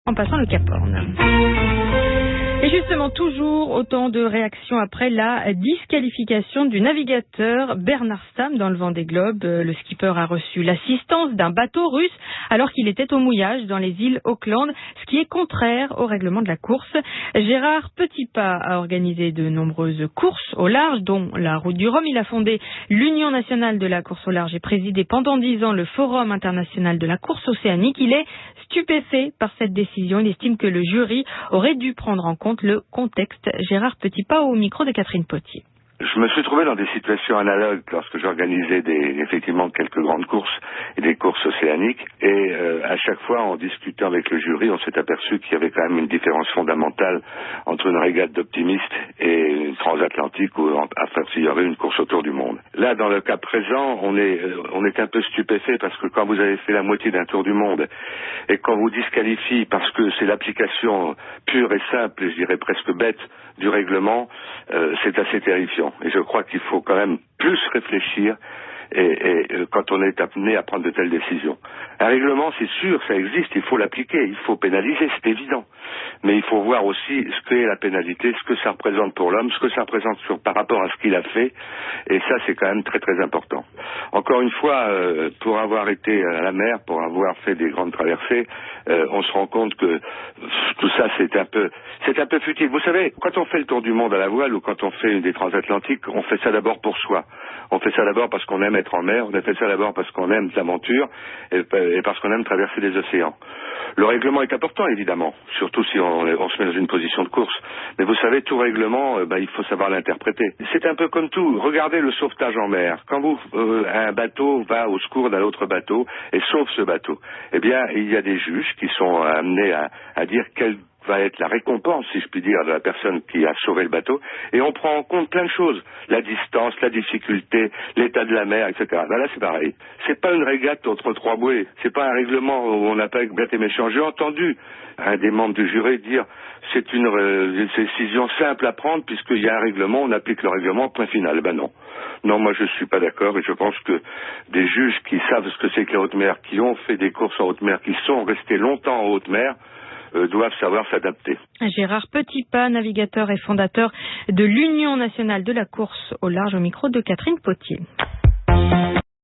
en passant le Cap Horn. Et justement, toujours autant de réactions après la disqualification du navigateur Bernard Stamm dans le Vendée Globe. Le skipper a reçu l'assistance d'un bateau russe alors qu'il était au mouillage dans les îles Auckland, ce qui est contraire au règlement de la course. Gérard Petitpas a organisé de nombreuses courses au large, dont la Route du Rhum. Il a fondé l'Union nationale de la course au large et présidé pendant 10 ans le Forum international de la course océanique. Il est stupéfait par cette décision. Il estime que le jury aurait dû prendre en compte le contexte. Gérard Petitpas au micro de Catherine Potier. Je me suis trouvé dans des situations analogues lorsque j'organisais effectivement quelques grandes courses et des courses océaniques. Et à chaque fois, en discutant avec le jury, on s'est aperçu qu'il y avait quand même une différence fondamentale entre une régate d'optimistes et une transatlantique ou à fortiori une course autour du monde. Là, dans le cas présent, on est un peu stupéfait parce que quand vous avez fait la moitié d'un tour du monde et qu'on vous disqualifie parce que c'est l'application pure et simple, et je dirais presque bête, du règlement, c'est assez terrifiant. Et je crois qu'il faut quand même plus réfléchir quand on est amené à prendre de telles décisions. Un règlement, c'est sûr, ça existe, il faut l'appliquer, il faut pénaliser, c'est évident. Mais il faut voir aussi ce qu'est la pénalité, ce que ça représente pour l'homme, ce que ça représente par rapport à ce qu'il a fait. Et ça, c'est quand même très très important. Encore une fois, pour avoir été à la mer, pour avoir fait des grandes traversées, on se rend compte que tout ça, c'est un peu futile. Vous savez, quand on fait le tour du monde à la voile ou quand on fait des transatlantiques, on fait ça d'abord pour soi. On fait ça d'abord parce qu'on aime être en mer, on a fait ça d'abord parce qu'on aime l'aventure et parce qu'on aime traverser les océans. Le règlement est important, évidemment, surtout si on se met dans une position de course. Mais vous savez, tout règlement, il faut savoir l'interpréter. C'est un peu comme tout. Regardez le sauvetage en mer. Quand un bateau va au secours d'un autre bateau et sauve ce bateau, eh bien, il y a des juges qui sont amenés à dire quelle va être la récompense, si je puis dire, de la personne qui a sauvé le bateau, et on prend en compte plein de choses, la distance, la difficulté, l'état de la mer, etc. Ben là, c'est pareil. C'est pas une régate entre trois bouées, c'est pas un règlement où on n'a pas bête et méchant. J'ai entendu un des membres du jury dire c'est une décision simple à prendre puisqu'il y a un règlement, on applique le règlement, point final. Ben non. Non, moi je suis pas d'accord et je pense que des juges qui savent ce que c'est que la haute mer, qui ont fait des courses en haute mer, qui sont restés longtemps en haute mer, doivent savoir s'adapter. Gérard Petitpas, navigateur et fondateur de l'Union nationale de la course au large, au micro de Catherine Potier.